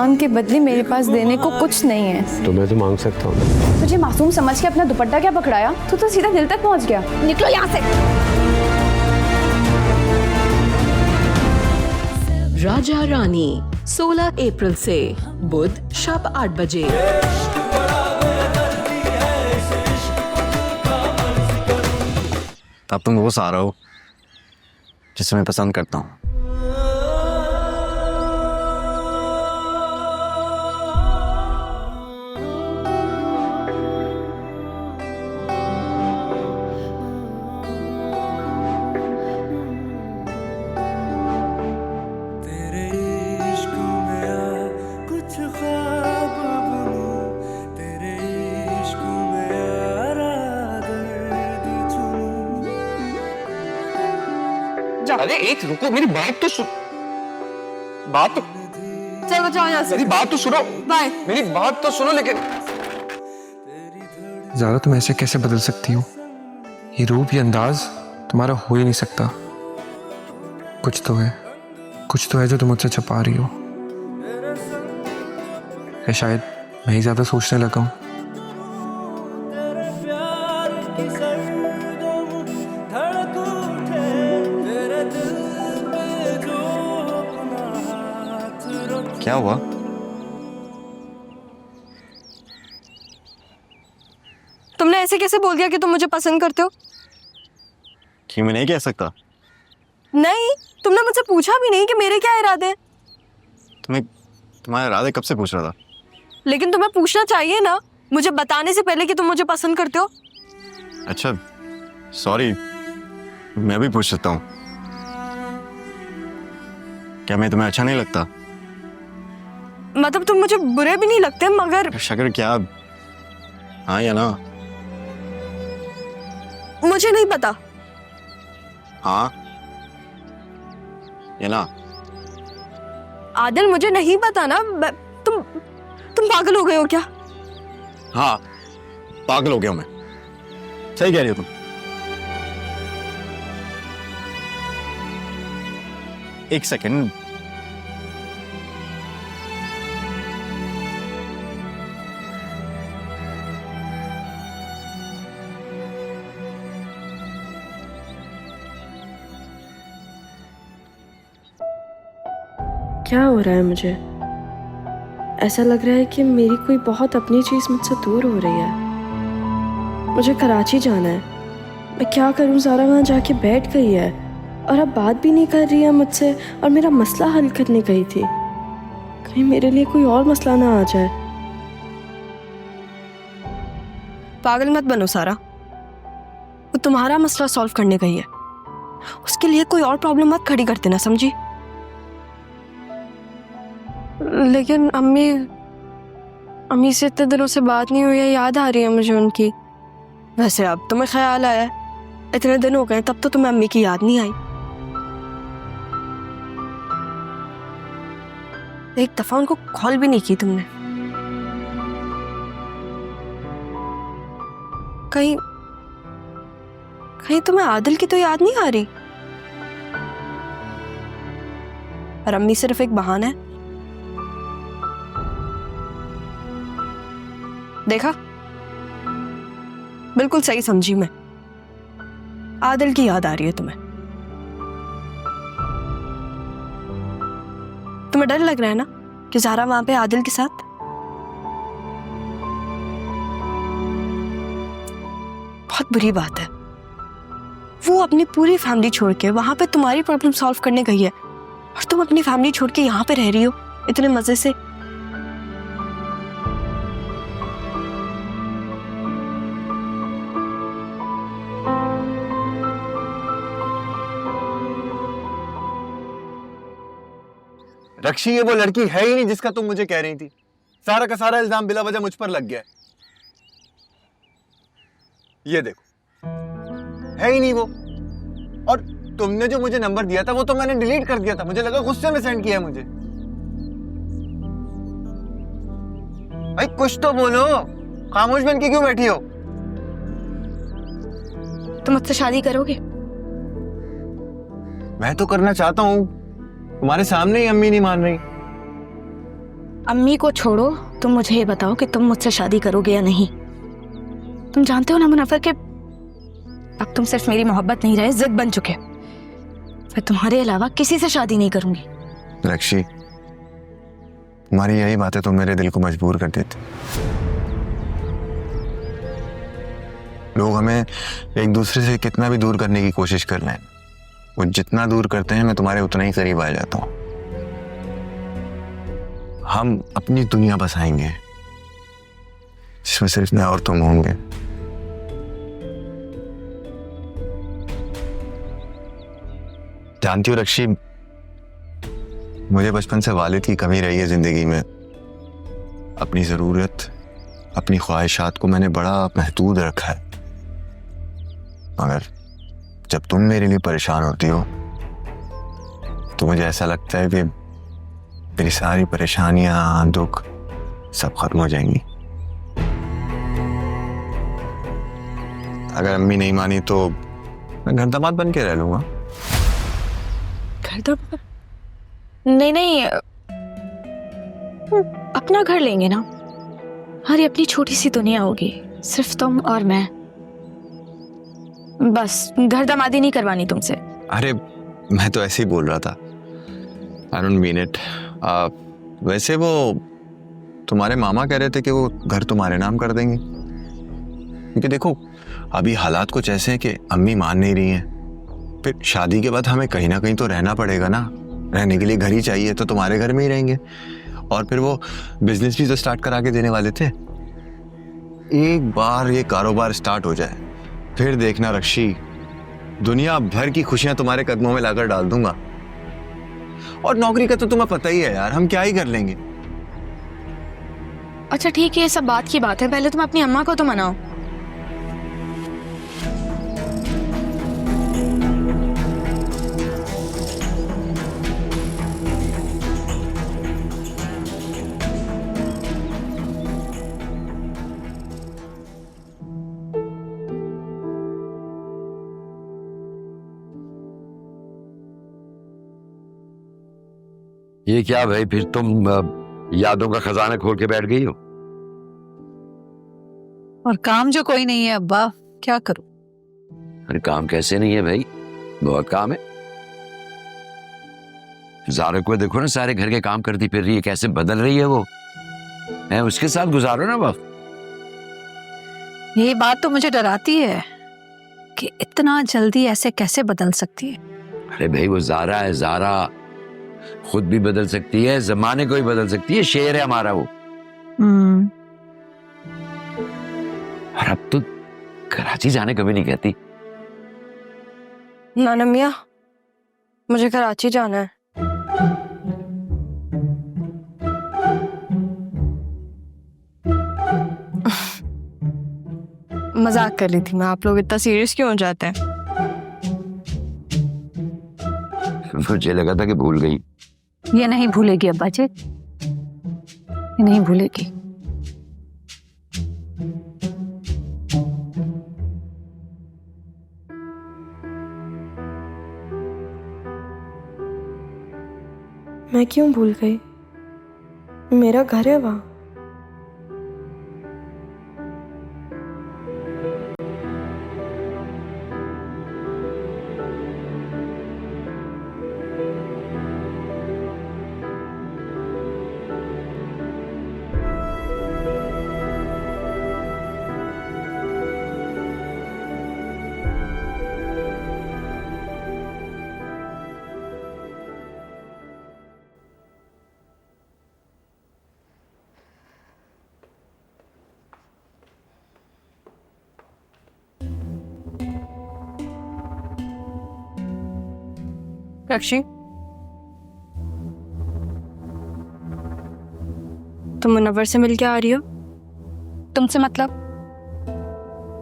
जान के बदले मेरे पास देने को कुछ नहीं है। तो मैं तो मांग सकता हूँ। तुझे मासूम समझ के अपना दुपट्टा क्या पकड़ाया? तू तो सीधा दिल तक पहुंच गया। निकलो यहाँ से। राजा रानी 16 अप्रैल से बुध शाम 8 बजे। अब तुम वो सारा हो जिसे मैं पसंद करता हूँ। अरे एक रुको, मेरी बात तो सुन। बात तो चलो जाओ यहाँ से। मेरी बात तो सुनो। बाय। मेरी बात तो सुनो। लेकिन ज़ारा तुम ऐसे कैसे बदल सकती हो? ये रूप ये अंदाज तुम्हारा हो ही नहीं सकता। कुछ तो है जो तुम मुझसे छुपा रही हो। या शायद मैं ही ज़्यादा सोचने लगा हूँ। क्या हुआ? तुमने ऐसे कैसे बोल दिया कि तुम मुझे पसंद करते हो? कि मैं नहीं कह सकता। नहीं, तुमने मुझसे पूछा भी नहीं कि मेरे क्या इरादे हैं। तुम्हारे इरादे कब से पूछ रहा था? लेकिन तुम्हें पूछना चाहिए ना, मुझे बताने से पहले कि तुम मुझे पसंद करते हो। अच्छा सॉरी, मैं भी पूछ सकता हूँ। क्या मैं तुम्हें अच्छा नहीं लगता? मतलब तुम मुझे बुरे भी नहीं लगते, मगर शक्कर क्या? हाँ या ना? मुझे नहीं पता। हाँ या ना? आदिल मुझे नहीं पता ना। तुम पागल हो गए हो क्या? हाँ पागल हो गया हूं मैं। सही कह रही हो तुम। एक सेकंड। क्या हो रहा है? मुझे ऐसा लग रहा है कि मेरी कोई बहुत अपनी चीज मुझसे दूर हो रही है। मुझे कराची जाना है। मैं क्या करूं? ज़ारा वहां जाके बैठ गई है और अब बात भी नहीं कर रही है मुझसे, और मेरा मसला हल करने गई थी। कहीं मेरे लिए कोई और मसला ना आ जाए। पागल मत बनो सारा, वो तुम्हारा मसला सॉल्व करने गई है। उसके लिए कोई और प्रॉब्लम मत खड़ी कर देना, समझी? लेकिन अम्मी से इतने दिनों से बात नहीं हुई है, याद आ रही है मुझे उनकी। वैसे अब तुम्हें ख्याल आया, इतने दिन हो गए, तब तो तुम्हें अम्मी की याद नहीं आई। एक दफा उनको कॉल भी नहीं की तुमने। कहीं तुम्हें आदिल की तो याद नहीं आ रही? और अम्मी सिर्फ एक बहाना है। देखा, बिल्कुल सही समझी मैं। आदिल की याद आ रही है तुम्हें। तुम्हें डर लग रहा है ना कि ज़ारा वहां पे आदिल के साथ? बहुत बुरी बात है। वो अपनी पूरी फैमिली छोड़ के वहां पे तुम्हारी प्रॉब्लम सॉल्व करने गई है, और तुम अपनी फैमिली छोड़ के यहाँ पे रह रही हो इतने मजे से। रक्षी, ये वो लड़की है ही नहीं जिसका तुम मुझे कह रही थी। सारा का सारा इल्जाम बिला वजह मुझ पर लग गया है। ये देखो, है ही नहीं वो। और तुमने जो मुझे नंबर दिया था वो तो मैंने डिलीट कर दिया था। मुझे लगा गुस्से में सेंड किया है मुझे। भाई कुछ तो बोलो, खामोश बन के क्यों बैठी हो? तुम मुझसे शादी करोगे? मैं तो करना चाहता हूं, तुम्हारे सामने ही अम्मी नहीं मान रही। अम्मी को छोड़ो, तुम मुझे ये बताओ कि तुम मुझसे शादी करोगे या नहीं। तुम जानते हो ना मुनव्वर के अब तुम सिर्फ मेरी मोहब्बत नहीं रहे, जिद बन चुके। मैं तुम्हारे अलावा किसी से शादी नहीं करूंगी। रक्षी, तुम्हारी यही बातें तो मेरे दिल को मजबूर कर देती। लोग हमें एक दूसरे से कितना भी दूर करने की कोशिश कर लें, वो जितना दूर करते हैं मैं तुम्हारे उतना ही करीब आ जाता हूं। हम अपनी दुनिया बसाएंगे जिसमें सिर्फ मैं और तुम होंगे। जानती हो रक्षी, मुझे बचपन से वालिद की कमी रही है जिंदगी में। अपनी जरूरत, अपनी ख्वाहिशात को मैंने बड़ा महदूद रखा है, मगर जब तुम मेरे लिए परेशान होती हो तो मुझे ऐसा लगता है कि मेरी सारी परेशानियां, दुख सब खत्म हो जाएंगी। अगर अम्मी नहीं मानी तो मैं घर दामाद बन के रह लूंगा। घर तो नहीं नहीं, अपना घर लेंगे ना। हमारी अपनी छोटी सी दुनिया होगी, सिर्फ तुम और मैं। बस घर दामादी नहीं करवानी तुमसे। अरे मैं तो ऐसे ही बोल रहा था, I don't mean it। वैसे वो तुम्हारे मामा कह रहे थे कि वो घर तुम्हारे नाम कर देंगे, क्योंकि देखो अभी हालात कुछ ऐसे हैं कि अम्मी मान नहीं रही हैं। फिर शादी के बाद हमें कहीं ना कहीं तो रहना पड़ेगा ना, रहने के लिए घर ही चाहिए, तो तुम्हारे घर में ही रहेंगे। और फिर वो बिजनेस भी तो स्टार्ट करा के देने वाले थे। एक बार ये कारोबार स्टार्ट हो जाए फिर देखना रक्षी, दुनिया भर की खुशियां तुम्हारे कदमों में लाकर डाल दूंगा। और नौकरी का तो तुम्हें पता ही है यार, हम क्या ही कर लेंगे। अच्छा ठीक है, ये सब बात की बात है, पहले तुम अपनी अम्मा को तो मनाओ। ये क्या भाई, फिर तुम यादों का खजाना खोल के बैठ गई हो? और काम जो कोई नहीं है अब्बा, क्या करूं? अरे काम कैसे नहीं है भाई, बहुत काम है। ज़ारा को देखो ना, सारे घर के काम करती फिर रही है, कैसे बदल रही है वो है। उसके साथ गुजारो ना वक्त। ये बात तो मुझे डराती है कि इतना जल्दी ऐसे कैसे बदल सकती है। अरे भाई वो ज़ारा है, ज़ारा खुद भी बदल सकती है, जमाने को ही बदल सकती है, शेर है हमारा वो। और अब तो कराची जाने कभी नहीं कहती। नाना मियाँ, मुझे कराची जाना है। मजाक कर रही थी मैं, आप लोग इतना सीरियस क्यों हो जाते हैं? मुझे लगा था कि भूल गई। ये नहीं भूलेगी अब्बा जी, ये नहीं भूलेगी। मैं क्यों भूल गई? मेरा घर है वहां। रक्षी, तुम मुनव्वर से मिल के आ रही हो? तुमसे मतलब?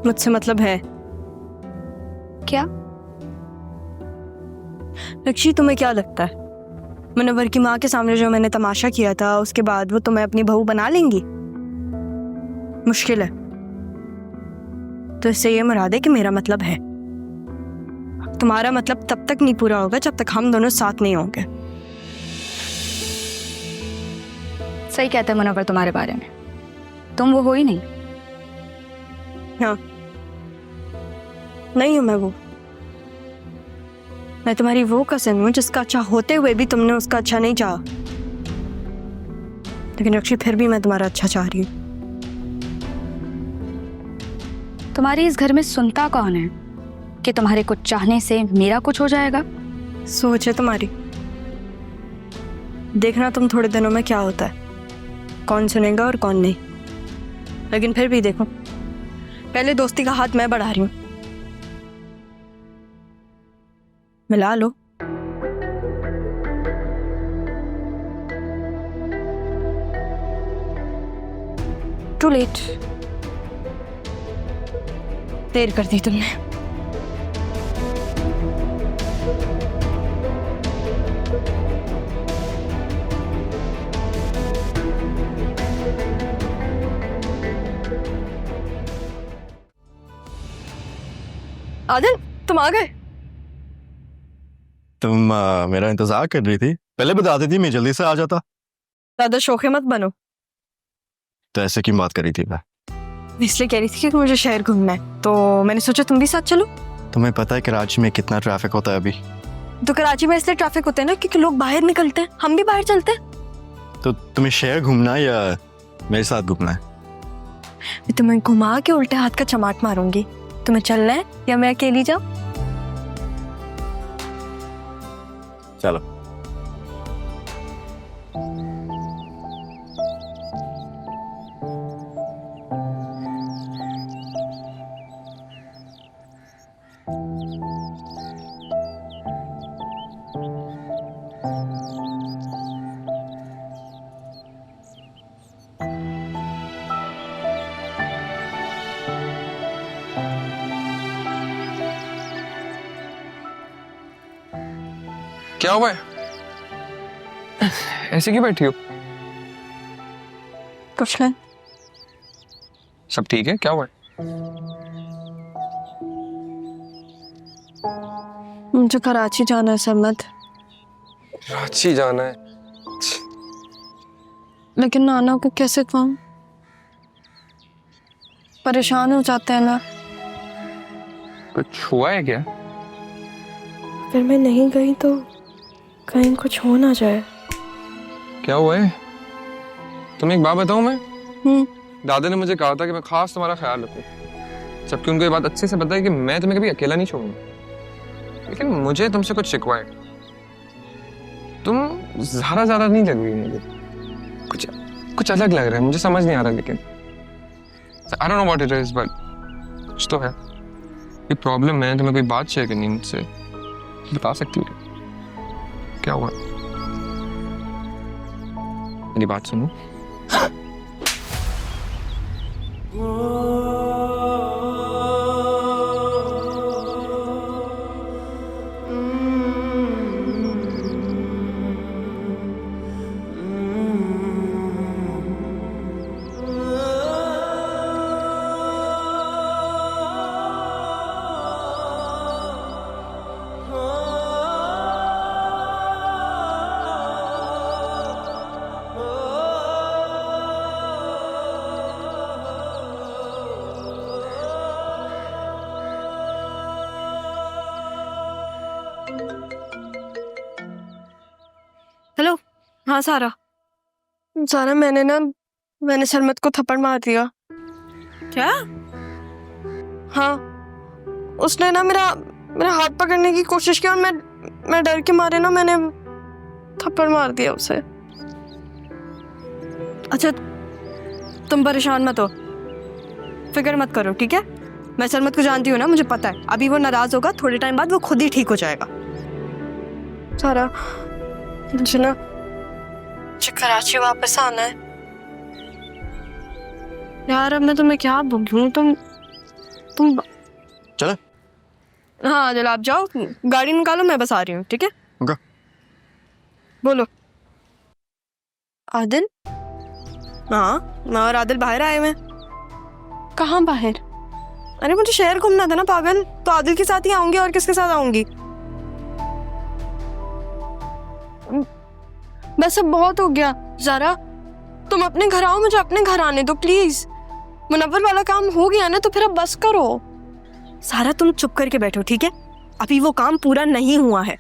मुझसे मतलब है। क्या? रक्षी, तुम्हें क्या लगता है मुनव्वर की माँ के सामने जो मैंने तमाशा किया था, उसके बाद वो तुम्हें अपनी बहू बना लेंगी? मुश्किल है। तो इससे ये मुराद है कि मेरा मतलब है। तुम्हारा मतलब तब तक नहीं पूरा होगा जब तक हम दोनों साथ नहीं होंगे। सही कहते हैं मुनव्वर तुम्हारे बारे में, तुम वो हो ही नहीं। हाँ, नहीं हूँ मैं वो। मैं तुम्हारी वो कज़न हूँ जिसका अच्छा होते हुए भी तुमने उसका अच्छा नहीं चाहा। लेकिन रक्षी, फिर भी मैं तुम्हारा अच्छा चाह रही हूँ। तुम्हारी इस घर में सुनता कौन है कि तुम्हारे कुछ चाहने से मेरा कुछ हो जाएगा? सोच है तुम्हारी। देखना तुम थोड़े दिनों में क्या होता है, कौन सुनेगा और कौन नहीं। लेकिन फिर भी देखो, पहले दोस्ती का हाथ मैं बढ़ा रही हूँ, मिला लो। टू लेट, देर कर दी तुमने। आदिल, तुम आ गए? तुम मेरा इंतजार कर रही थी, पहले बता देती मैं जल्दी से आ जाता। ज्यादा शौखे मत बनो। तो ऐसे क्यों बात करी थी? मैं इसलिए कह रही थी कि मुझे शहर घूमना है, तो मैंने सोचा तुम भी साथ चलो। तुम्हें पता है कराची में कितना ट्रैफिक होता है अभी? तो कराची में इसलिए ट्रैफिक होते हैं ना क्योंकि लोग बाहर निकलते हैं, हम भी बाहर चलते हैं। तो तुम्हें शहर घूमना है या मेरे साथ घूमना है? मैं तुम्हें घुमा के उल्टे हाथ का चमाट मारूंगी। तुम्हें चलना है या मैं अकेली जाऊं? चलो। क्या हुआ है? ऐसे क्यों बैठी हो? कुछ नहीं। सब ठीक है? क्या हुआ है? मुझे कराची जाना है सरमद। कराची जाना है? लेकिन नाना को कैसे कहूं? परेशान हो जाते हैं ना। कुछ हुआ है क्या? अगर मैं नहीं गई तो कहीं कुछ हो ना जाए। क्या हुआ है? तुम्हें एक बात बताऊं मैं? दादा ने मुझे कहा था कि मैं खास तुम्हारा ख्याल रखूं, जबकि उनको ये बात अच्छे से पता है कि मैं तुम्हें कभी अकेला नहीं छोड़ूंगा। लेकिन मुझे तुमसे कुछ शिकवा है। तुम ज़्यादा नहीं लग रही मुझे, कुछ अलग लग रहा है, मुझे समझ नहीं आ रहा। लेकिन I don't know what it is, but कुछ तो है। ये प्रॉब्लम है, तुम्हें कोई बात शेयर करनी है मुझसे, बता सकती हो? क्या हुआ? मेरी बात सुनो। हेलो। हाँ सारा, मैंने सरमद को थप्पड़ मार दिया। क्या? हाँ, उसने ना मेरा हाथ पकड़ने की कोशिश की और मैं डर के मारे ना मैंने थप्पड़ मार दिया उसे। अच्छा, तुम परेशान मत हो, फिक्र मत करो, ठीक है? मैं सरमद को जानती हूँ ना, मुझे पता है अभी वो नाराज होगा, थोड़े टाइम बाद वो खुद ही ठीक हो जाएगा। सारा, मुझे ना कराची वापस आना है यार। अब मैं तुम्हें क्या बोलूं? तुम चले? हाँ आदिल, आप जाओ, गाड़ी निकालो, मैं बस आ रही हूँ, ठीक है? Okay. बोलो। आदिल? हाँ, मैं और आदिल बाहर आए हुए हैं। कहाँ बाहर? अरे मुझे शहर घूमना था ना पागल, तो आदिल के साथ ही आऊंगी, और किसके साथ आऊंगी? बस अब बहुत हो गया। ज़ारा, तुम अपने घर आओ, मुझे अपने घर आने दो प्लीज। मुनव्वर वाला काम हो गया ना, तो फिर अब बस करो। सारा तुम चुप करके बैठो, ठीक है? अभी वो काम पूरा नहीं हुआ है।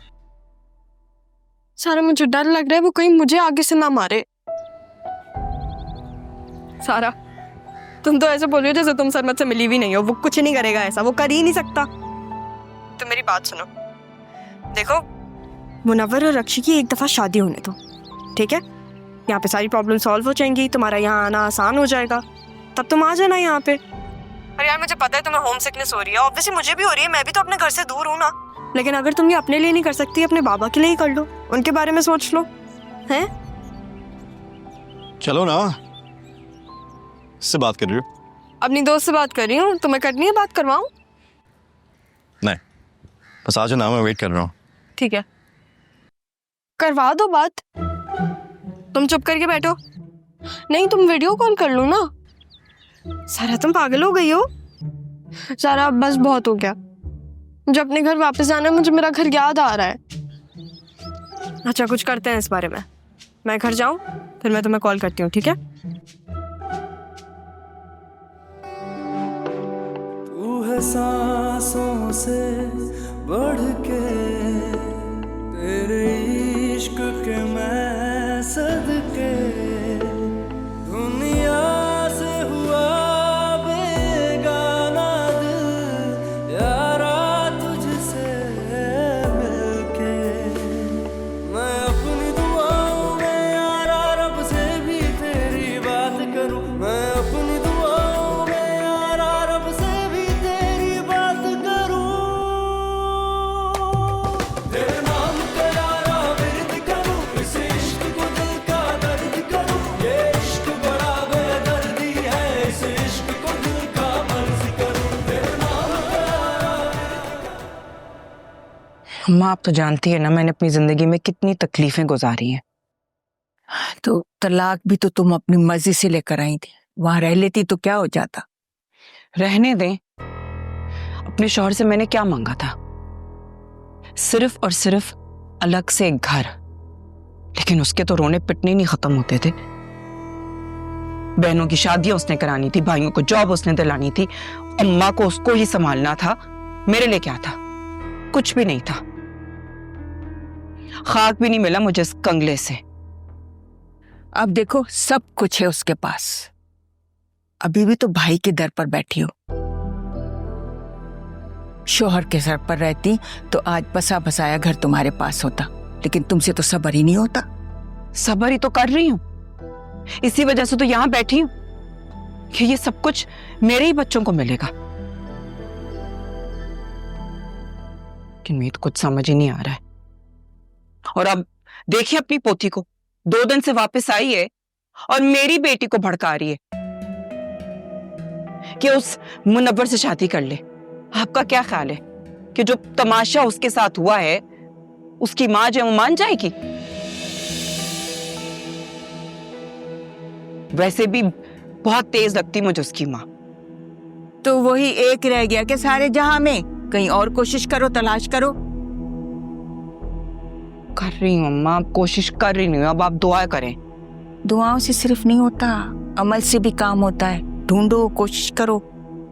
सारा मुझे डर लग रहा है वो कहीं मुझे आगे से ना मारे। सारा तुम तो ऐसे बोल रही हो जैसे तुम सरमत से मिली भी नहीं हो। वो कुछ नहीं करेगा ऐसा, वो कर ही नहीं सकता। तो मेरी बात सुनो, देखो मुनव्वर और रक्षी की एक दफा शादी होने दो, ठीक है? यहाँ पे सारी प्रॉब्लम सॉल्व हो जाएंगी, तुम्हारा यहाँ आना आसान हो जाएगा, तब तुम आ जाना यहाँ पे। और यार मुझे पता है तुम्हें होम सिकनेस हो रही है, ऑब्वियसली मुझे भी हो रही है, मैं भी तो अपने घर से दूर हूँ ना। लेकिन अगर तुम ये अपने लिए नहीं कर सकती, अपने बाबा के लिए ही कर लो, उनके बारे में सोच लो। हैं? चलो ना, इससे बात कर रही हो? अपनी दोस्त से बात कर रही हूँ, तुम्हें करनी है बात, करवाऊँ? नहीं, बस आ जाओ ना, मैं वेट कर रहा हूँ। ठीक है, करवा दो बात। तुम चुप करके बैठो। नहीं, तुम वीडियो कॉल कर लो ना। सारा तुम पागल हो गई हो? सारा अब बस बहुत हो गया, मुझे अपने घर वापस जाना है, मुझे मेरा घर याद आ रहा है। अच्छा कुछ करते हैं इस बारे में, मैं घर जाऊं फिर मैं तुम्हें कॉल करती हूँ, ठीक है? तू है सांसों से बढ़ के, तेरे इश्क के मैं सदके, दुनिया से हुआ बेगाना दिल यारा तुझसे मिलके। मैं अपनी दुआओं में यारा रब से भी तेरी बात करूं, मैं अपनी दुआओं में यारा रब से भी तेरी बात करूं। तेरे नाम का यारा विरद करूं, इस इश्क को दिल का दर्द करूं। ये इश्क बड़ा बेदर्दी है, इस इश्क को दिल का मर्ज करूं। तेरे नाम का यारा। अम्मा आप तो जानती है ना मैंने अपनी जिंदगी में कितनी तकलीफें गुजारी हैं। तो तलाक भी तो तुम अपनी मर्जी से लेकर आई थी, वहां रह लेती तो क्या हो जाता। रहने दें, अपने शौहर से मैंने क्या मांगा था? सिर्फ और सिर्फ अलग से एक घर, लेकिन उसके तो रोने पिटने नहीं खत्म होते थे। बहनों की शादियां उसने करानी थी, भाइयों को जॉब उसने दिलानी थी, अम्मा को उसको ही संभालना था। मेरे लिए क्या था? कुछ भी नहीं था। खाक भी नहीं मिला मुझे इस कंगले से। अब देखो सब कुछ है उसके पास, अभी भी तो भाई के दर पर बैठी हो। शोहर के सर पर रहती तो आज बसा बसाया घर तुम्हारे पास होता, लेकिन तुमसे तो सब्र ही नहीं होता। सब्र ही तो कर रही हूं, इसी वजह से तो यहां बैठी हूं कि ये सब कुछ मेरे ही बच्चों को मिलेगा। लेकिन मुझे तो कुछ समझ ही नहीं आ रहा है। और अब देखिए अपनी पोती को, 2 दिन से वापस आई है और मेरी बेटी को भड़का रही है कि उस मुनव्वर से शादी कर ले। आपका क्या ख्याल है कि जो तमाशा उसके साथ हुआ है उसकी मां जो वो मान जाएगी? वैसे भी बहुत तेज लगती मुझे उसकी मां। तो वही एक रह गया कि सारे जहां में, कहीं और कोशिश करो, तलाश करो। कर रही हूँ अम्मा, कोशिश कर रही हूँ, अब आप दुआ करें। दुआओं से सिर्फ नहीं होता, अमल से भी काम होता है। ढूंढो, कोशिश करो,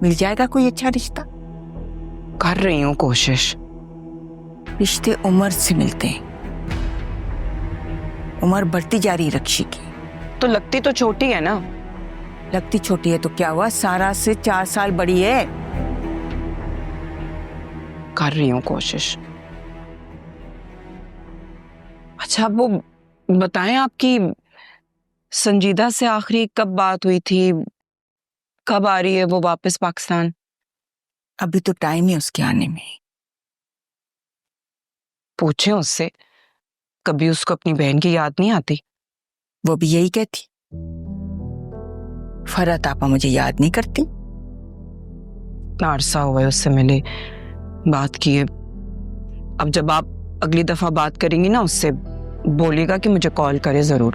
मिल जाएगा कोई अच्छा रिश्ता। कर रही हूँ कोशिश। रिश्ते उम्र से मिलते हैं, उम्र बढ़ती जा रही रक्षी की। तो लगती तो छोटी है ना। लगती छोटी है तो क्या हुआ, सारा से 4 साल बड़ी है। कर रही हूँ कोशिश। अच्छा वो बताएं, आपकी संजीदा से आखिरी कब बात हुई थी? कब आ रही है वो वापस पाकिस्तान? अभी तो टाइम है उसके आने में। पूछे उससे, कभी उसको अपनी बहन की याद नहीं आती? वो भी यही कहती, फरहत आपा मुझे याद नहीं करती। इतना अरसा हुआ है उससे मिले, बात किए। अब जब आप अगली दफा बात करेंगी ना उससे, बोलिएगा कि मुझे कॉल करे जरूर।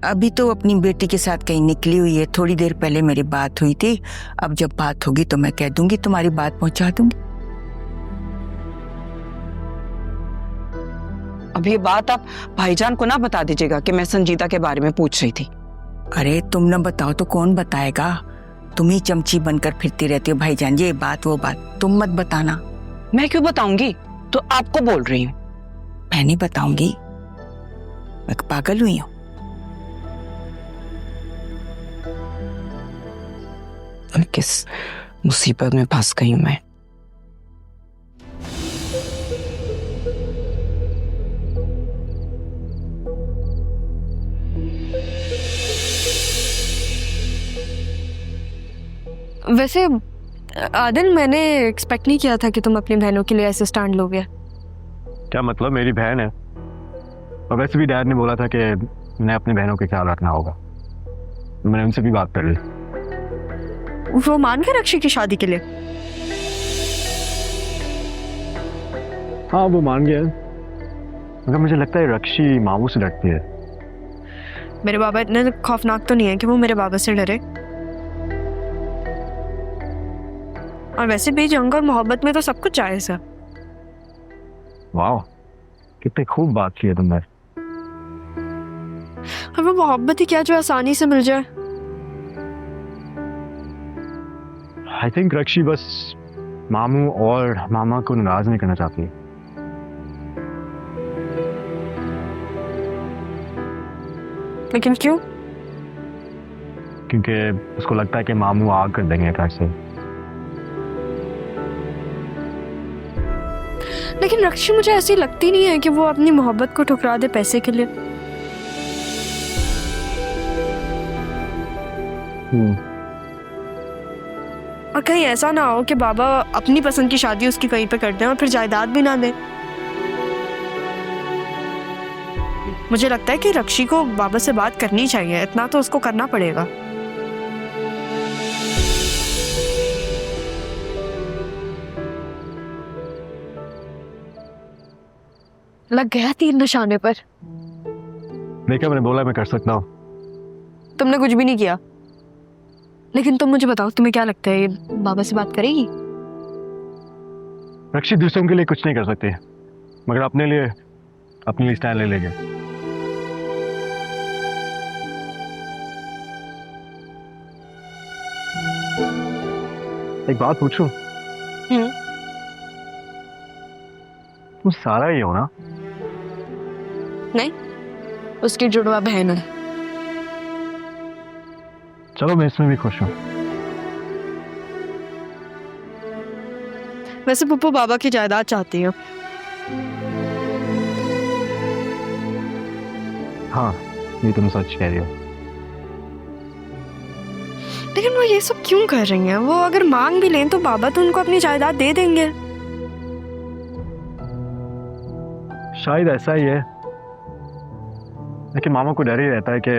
अभी तो अपनी बेटी के साथ कहीं निकली हुई है। थोड़ी देर पहले मेरी बात हुई थी, अब जब बात होगी तो मैं कह दूंगी, तुम्हारी बात पहुंचा दूंगी। अब ये बात आप भाईजान को ना बता दीजिएगा कि मैं संजीदा के बारे में पूछ रही थी। अरे तुम न बताओ तो कौन बताएगा? तुम ही चमची बनकर फिरती रहती हो भाईजान, ये बात वो बात, तुम मत बताना। मैं क्यों बताऊंगी, तो आपको बोल रही हूँ। मैं नहीं बताऊंगी, मैं पागल हुई हूँ। किस मुसीबत में फंस गई हूँ मैं। वैसे आदिल, मैंने एक्सपेक्ट नहीं किया था कि तुम अपनी बहनों के लिए ऐसे स्टैंड लोगे। क्या मतलब? मेरी बहन है, और वैसे भी डैड ने बोला था कि मैं अपनी बहनों का ख्याल रखना होगा। मैंने उनसे भी बात कर ली। वो मान गए रक्षी की शादी के लिए? हाँ, वो मान गया, मगर मुझे लगता है रक्षी मामू से डरती है। मेरे बाबा इतने खौफनाक तो नहीं है कि वो मेरे बाबा से डरे। और वैसे भी जंग और मोहब्बत में तो सब कुछ जायज़ है। वाह, कितनी खूब बात की है तुमने। और वो मोहब्बत ही क्या जो आसानी से मिल जाए। आई थिंक रक्षी बस मामू और मामा को नाराज नहीं करना चाहती है। लेकिन क्यों? क्योंकि उसको लगता है कि मामू आग कर देंगे घर से। लेकिन रक्षी मुझे ऐसी लगती नहीं है कि वो अपनी मोहब्बत को ठुकरा दे पैसे के लिए। और कहीं ऐसा ना हो कि बाबा अपनी पसंद की शादी उसकी कहीं पे कर दें और फिर जायदाद भी ना दें। मुझे लगता है कि रक्षी को बाबा से बात करनी चाहिए, इतना तो उसको करना पड़ेगा। लग गया तीर निशाने पर। देखा, मैंने बोला मैं कर सकता हूँ। तुमने कुछ भी नहीं किया। लेकिन तुम मुझे बताओ, तुम्हें क्या लगता है ये बाबा से बात करेगी? रक्षी दूसरों के लिए कुछ नहीं कर सकती, मगर अपने लिए स्टैंड ले लेंगे। एक बात पूछूं? तुम सारा ही हो ना? नहीं, उसकी जुड़वा बहन है। चलो, मैं इसमें भी खुश हूँ। वैसे पप्पू बाबा की जायदाद चाहती है। हाँ, ये तुम सच कह रही हो। लेकिन वो ये सब क्यों कर रही हैं? वो अगर मांग भी लें तो बाबा तो उनको अपनी जायदाद दे देंगे। शायद ऐसा ही है, लेकिन मामा को डर ही रहता है कि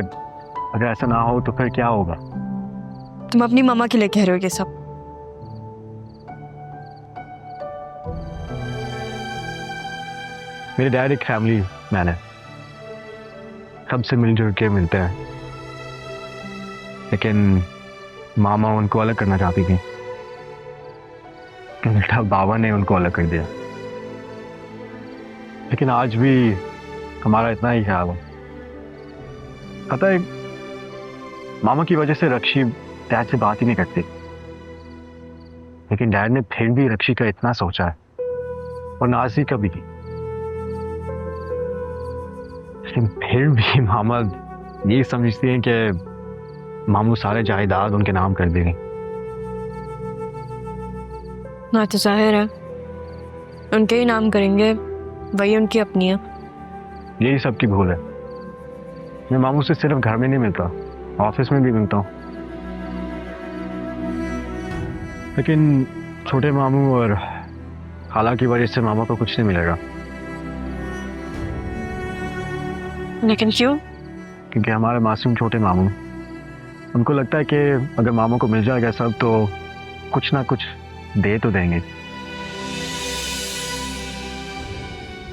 अगर ऐसा ना हो तो फिर क्या होगा। तुम अपनी मामा के लिए कह रहे हो ये सब? मेरे डैड एक फैमिली मैन है, सबसे मिलजुल के मिलते हैं, लेकिन मामा उनको अलग करना चाहती थी। बेटा बाबा ने उनको अलग कर दिया। लेकिन आज भी हमारा इतना ही ख्याल है। पता है, मामा की वजह से रक्षी डैड से बात ही नहीं करती, लेकिन डैड ने फिर भी रक्षी का इतना सोचा है और नाज़ी का भी। लेकिन फिर भी मामा ये समझती हैं कि मामू सारे जायदाद उनके नाम कर देंगे। ना तो जाहिर है उनके ही नाम करेंगे, वही उनकी अपनी है। यही सबकी भूल है। मैं मामू से सिर्फ घर में नहीं मिलता, ऑफिस में भी मिलता हूँ। लेकिन छोटे मामू और खाला की वजह से मामा को कुछ नहीं मिलेगा। लेकिन क्यों? क्योंकि हमारे मासूम छोटे मामू, उनको लगता है कि अगर मामा को मिल जाएगा सब तो कुछ ना कुछ दे तो देंगे।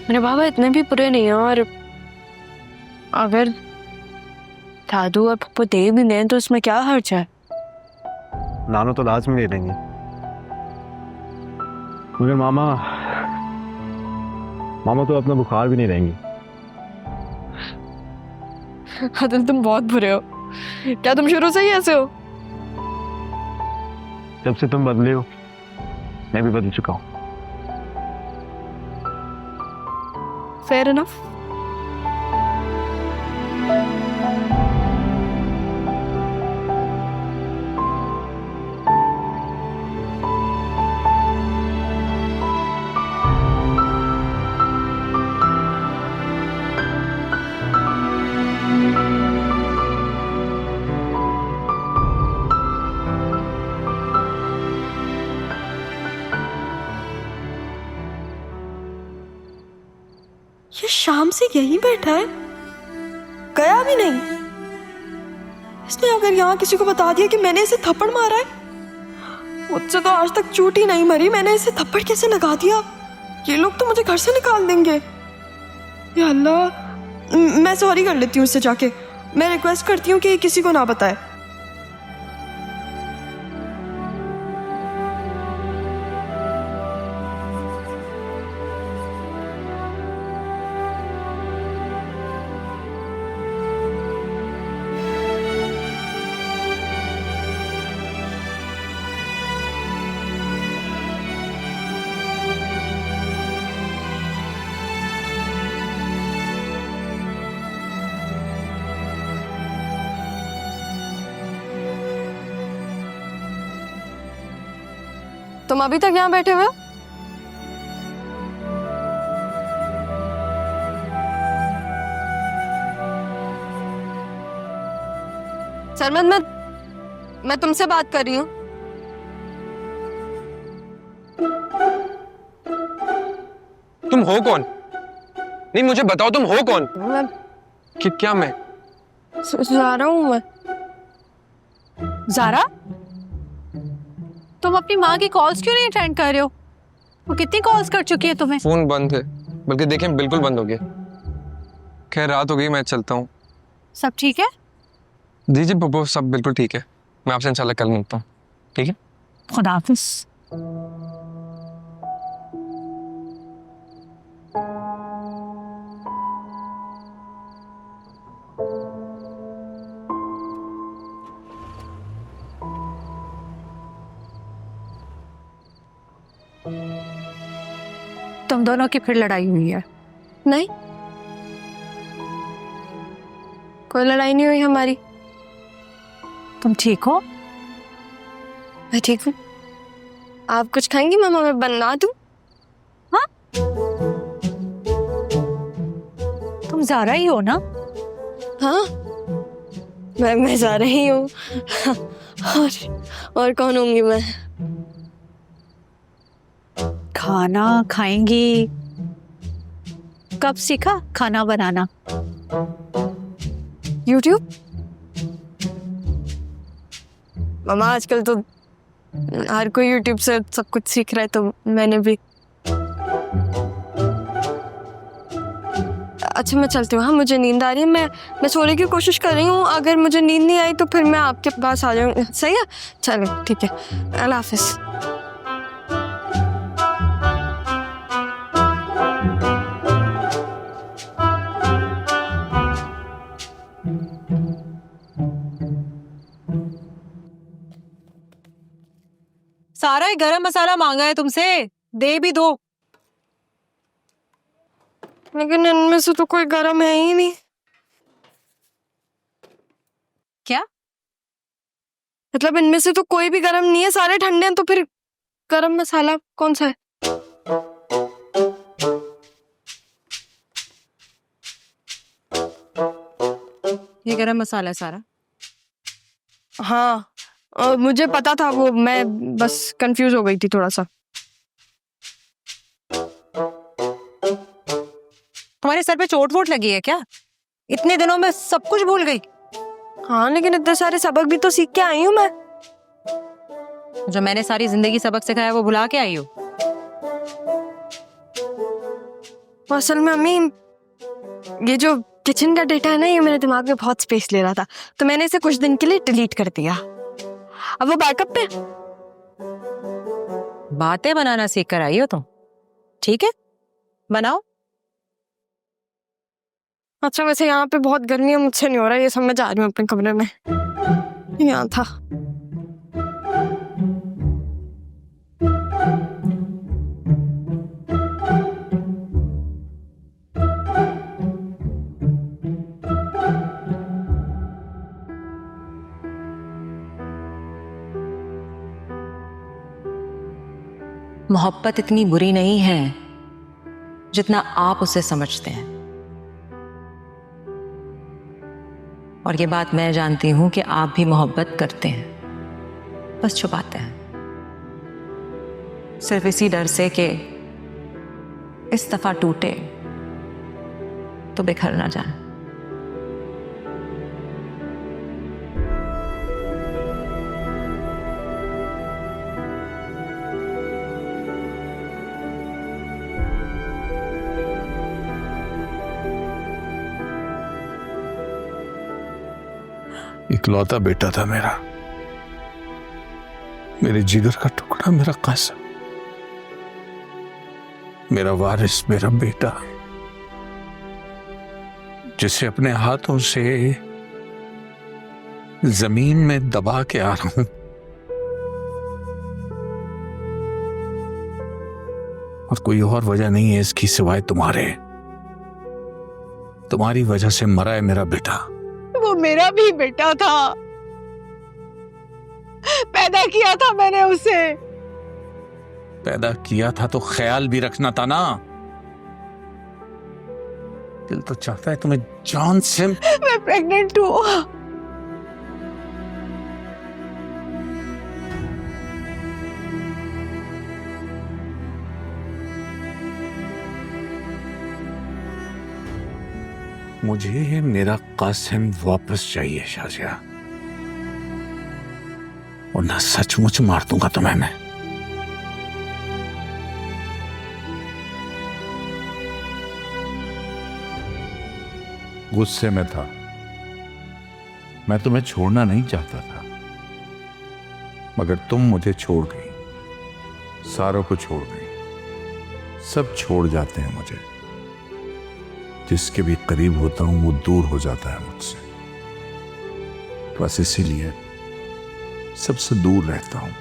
मेरे बाबा इतने भी बुरे नहीं हैं, और अगर दादू और पप्पू दे भी दें तो इसमें क्या हर्ज है? नानो तो लाजमी दे देंगे, मगर मामा तो अपना बुखार भी नहीं देंगी। आदिल तुम बहुत बुरे हो। क्या तुम शुरू से ही ऐसे हो? जब से तुम बदले हो मैं भी बदल चुका हूँ। Fair enough. ये शाम से यहीं बैठा है, गया भी नहीं। इसने अगर यहाँ किसी को बता दिया कि मैंने इसे थप्पड़ मारा है, मुझसे तो आज तक चूटी नहीं मरी, मैंने इसे थप्पड़ कैसे लगा दिया? ये लोग तो मुझे घर से निकाल देंगे। या अल्लाह, मैं सॉरी कर लेती हूँ उससे जाके। मैं रिक्वेस्ट करती हूँ कि किसी को ना बताए। तुम अभी तक यहाँ बैठे हुए हो? सरमद, मैं तुमसे बात कर रही हूँ। तुम हो कौन? नहीं मुझे बताओ तुम हो कौन? मैं क्या मैं? जारा हूँ मैं। ज़ारा, तुम अपनी माँ की कॉल्स क्यों नहीं अटेंड कर रहे हो? वो कितनी कॉल्स कर चुकी है तुम्हें? फोन बंद है, बल्कि देखें बिल्कुल बंद हो गया। खैर रात हो गई, मैं चलता हूँ। सब ठीक है? जी जी वो सब बिल्कुल ठीक है। मैं आपसे इंशाल्लाह कल मिलता हूँ, ठीक है? खुदा हाफिज। तुम दोनों की फिर लड़ाई हुई है? नहीं, कोई लड़ाई नहीं हुई हमारी। तुम ठीक हो? मैं ठीक हूँ। आप कुछ खाएंगी मामा? मैं बना दूँ? हाँ, तुम ज़ारा ही हो ना? हाँ, मैं ज़ारा ही हूँ। और कौन होंगी मैं? खाना खाएंगी? कब सीखा खाना बनाना? YouTube? मामा आजकल तो हर कोई YouTube से सब कुछ सीख रहा है, तो मैंने भी। अच्छा मैं चलती हूँ, हाँ मुझे नींद आ रही है। मैं सोने की कोशिश कर रही हूँ। अगर मुझे नींद नहीं आई तो फिर मैं आपके पास आ जाऊँगी। सही है? चलो ठीक है, अल्लाह हाफिज। सारा ही गरम मसाला मांगा है तुमसे, दे भी दो। लेकिन इनमें से तो कोई गरम है ही नहीं। क्या मतलब इनमें से तो कोई भी गरम नहीं है, सारे ठंडे हैं। तो फिर गरम मसाला कौन सा है? ये गरम मसाला है सारा? हाँ, मुझे पता था वो, मैं बस कंफ्यूज हो गई थी थोड़ा सा। तुम्हारे सर पे चोट वोट लगी है क्या? इतने दिनों में सब कुछ भूल गई? हाँ, लेकिन इतने सारे सबक भी तो सीख के आई हूँ मैं। जो मैंने सारी जिंदगी सबक सिखाया वो भुला के आई हो? असल में अम्मी, ये जो किचन का डेटा है ना, ये मेरे दिमाग में बहुत स्पेस ले रहा था, तो मैंने इसे कुछ दिन के लिए डिलीट कर दिया। अब वो बैकअप पे। बातें बनाना सीख कर आई हो तुम? ठीक है, बनाओ। अच्छा वैसे यहाँ पे बहुत गर्मी है, मुझसे नहीं हो रहा, ये सब मैं जा रही हूँ अपने कमरे में। यहाँ था। मोहब्बत इतनी बुरी नहीं है जितना आप उसे समझते हैं। और ये बात मैं जानती हूं कि आप भी मोहब्बत करते हैं, बस छुपाते हैं, सिर्फ इसी डर से कि इस दफा टूटे तो बिखर ना जाए। इकलौता बेटा था मेरा, मेरे जिगर का टुकड़ा, मेरा कासिम, मेरा वारिस, मेरा बेटा, जिसे अपने हाथों से जमीन में दबा के आ रहा हूं। और कोई और वजह नहीं है इसकी सिवाय तुम्हारी वजह से मरा है मेरा बेटा। वो मेरा भी बेटा था, पैदा किया था मैंने उसे। पैदा किया था तो ख्याल भी रखना था ना। दिल तो चाहता है तुम्हें जान से। मैं प्रेग्नेंट हूँ। मुझे मेरा कासिम वापस चाहिए शाजिया, वरना सचमुच मार दूंगा तुम्हें मैं। गुस्से में था, मैं तुम्हें छोड़ना नहीं चाहता था, मगर तुम मुझे छोड़ गई, सारों को छोड़ गई। सब छोड़ जाते हैं मुझे, जिसके भी करीब होता हूं वो दूर हो जाता है मुझसे। बस इसीलिए सबसे दूर रहता हूं।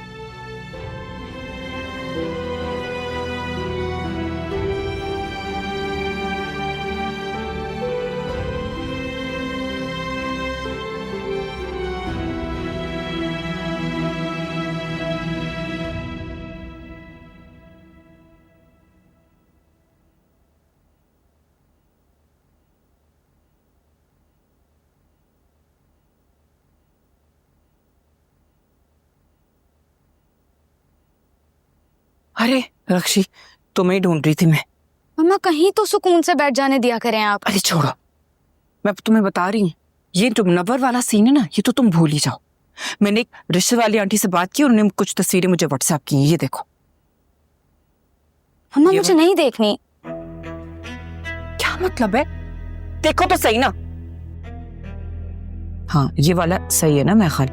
अरे रक्षी, तुम्हें ढूंढ रही थी मैं। मम्मा कहीं तो सुकून से बैठ जाने दिया करें आप। अरे छोड़ो, मैं तुम्हें बता रही हूँ, ये जो मुनव्वर वाला सीन है ना, ये तो तुम भूल ही जाओ। मैंने एक रिश्ते वाली आंटी से बात की और उन्होंने कुछ तस्वीरें मुझे व्हाट्सएप की, ये देखो। मम्मा मुझे नहीं देखनी। क्या मतलब है? देखो तो सही ना। हाँ, ये वाला सही है ना महल?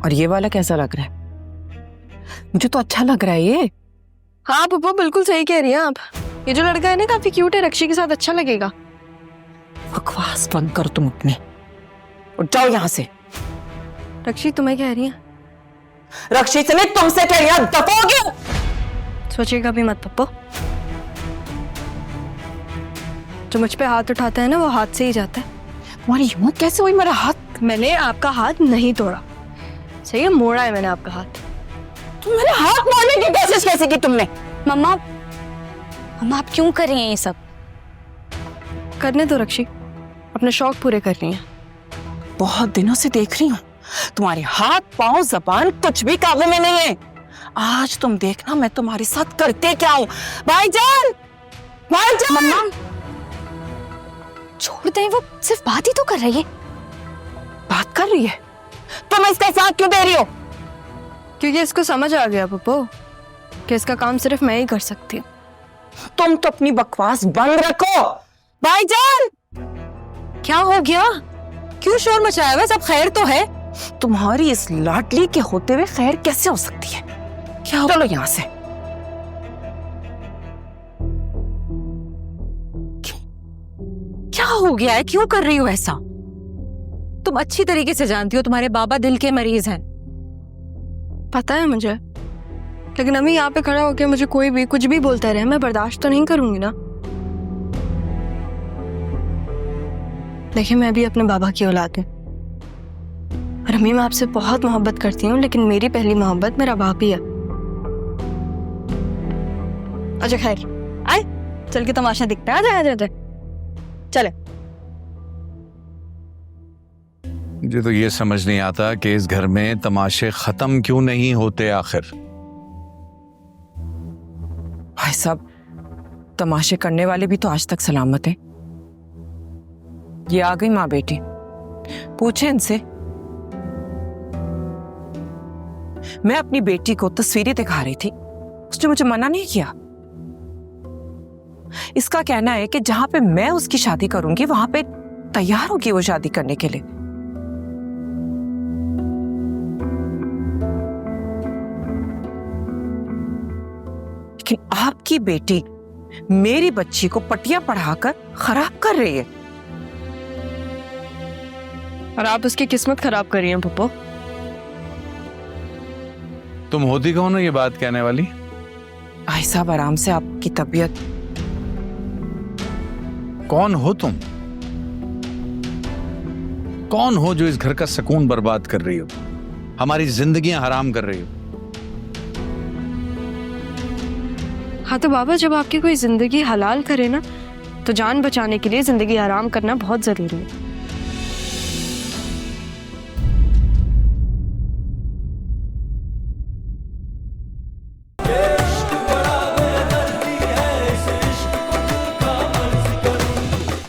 और ये वाला कैसा लग रहा है? मुझे तो अच्छा लग रहा है ये। हाँ पप्पा बिल्कुल सही कह रही हैं आप। ये जो लड़का है ना काफी क्यूट है, रक्षी के साथ अच्छा लगेगा। बकवास बंद करो तुम अपने, और जाओ यहाँ से। रक्षी तुम्हें कह रही है? रक्षी से नहीं, तुमसे कह रही है, दफोगे। सोचिएगा भी मत पप्पो, जो मुझ पे हाथ उठाता है ना वो हाथ से ही जाता है। तुम्हारी हिम्मत कैसे हुई मेरा हाथ? मैंने आपका हाथ नहीं तोड़ा, सही है, मोड़ा है मैंने आपका हाथ। तुम मेरे हाथ मारने की कोशिश कैसे की तुमने? मम्मा आप क्यों कर रही हैं ये सब? करने दो रक्षी, अपने शौक पूरे कर रही हैं। बहुत दिनों से देख रही हूँ, तुम्हारे हाथ पांव जबान कुछ भी काबू में नहीं है। आज तुम देखना मैं तुम्हारे साथ करते क्या हूँ। भाईजान, भाईजान। मम्मा छोड़ दे, वो सिर्फ बात ही तो कर रही है। बात कर रही है? तुम इसका साथ क्यों दे रही हो? क्योंकि इसको समझ आ गया पप्पो कि इसका काम सिर्फ मैं ही कर सकती हूँ। तुम तो अपनी बकवास बंद रखो। भाईजान, क्या हो गया? क्यों शोर मचाया हुआ? सब खैर तो है? तुम्हारी इस लाडली के होते हुए खैर कैसे हो सकती है? क्या? चलो यहाँ से। हो गया है? क्यों कर रही हो ऐसा? तुम अच्छी तरीके से जानती हो तुम्हारे बाबा दिल के मरीज हैं। पता है मुझे, लेकिन अम्मी यहाँ पे खड़ा होकर मुझे कोई भी कुछ भी बोलता रहे, मैं बर्दाश्त तो नहीं करूंगी ना। देखिए, मैं भी अपने बाबा की औलाद हूँ और अम्मी मैं आपसे बहुत मोहब्बत करती हूँ, लेकिन मेरी पहली मोहब्बत मेरा बाप ही है। अच्छा खैर, आए चल के तमाशा दिखता है। आ जा चले। मुझे तो ये समझ नहीं आता कि इस घर में तमाशे खत्म क्यों नहीं होते आखिर। भाई साहब, तमाशे करने वाले भी तो आज तक सलामत हैं। ये आ गई माँ बेटी, पूछे इनसे। मैं अपनी बेटी को तस्वीरें दिखा रही थी, उसने मुझे मना नहीं किया। इसका कहना है कि जहां पे मैं उसकी शादी करूंगी वहां पे तैयार होगी वो शादी करने के लिए। लेकिन आपकी बेटी मेरी बच्ची को पटियां पढ़ाकर खराब कर रही है। और आप उसकी किस्मत खराब कर रही हैं पप्पो। तुम होती कौन हो ये बात कहने वाली? भाई साहब आराम से, आपकी तबीयत। कौन हो तुम? कौन हो जो इस घर का सुकून बर्बाद कर रही हो, हमारी जिंदगियां हराम कर रही हो? हाँ तो बाबा, जब आपकी कोई जिंदगी हलाल करे ना, तो जान बचाने के लिए जिंदगी हराम करना बहुत जरूरी है।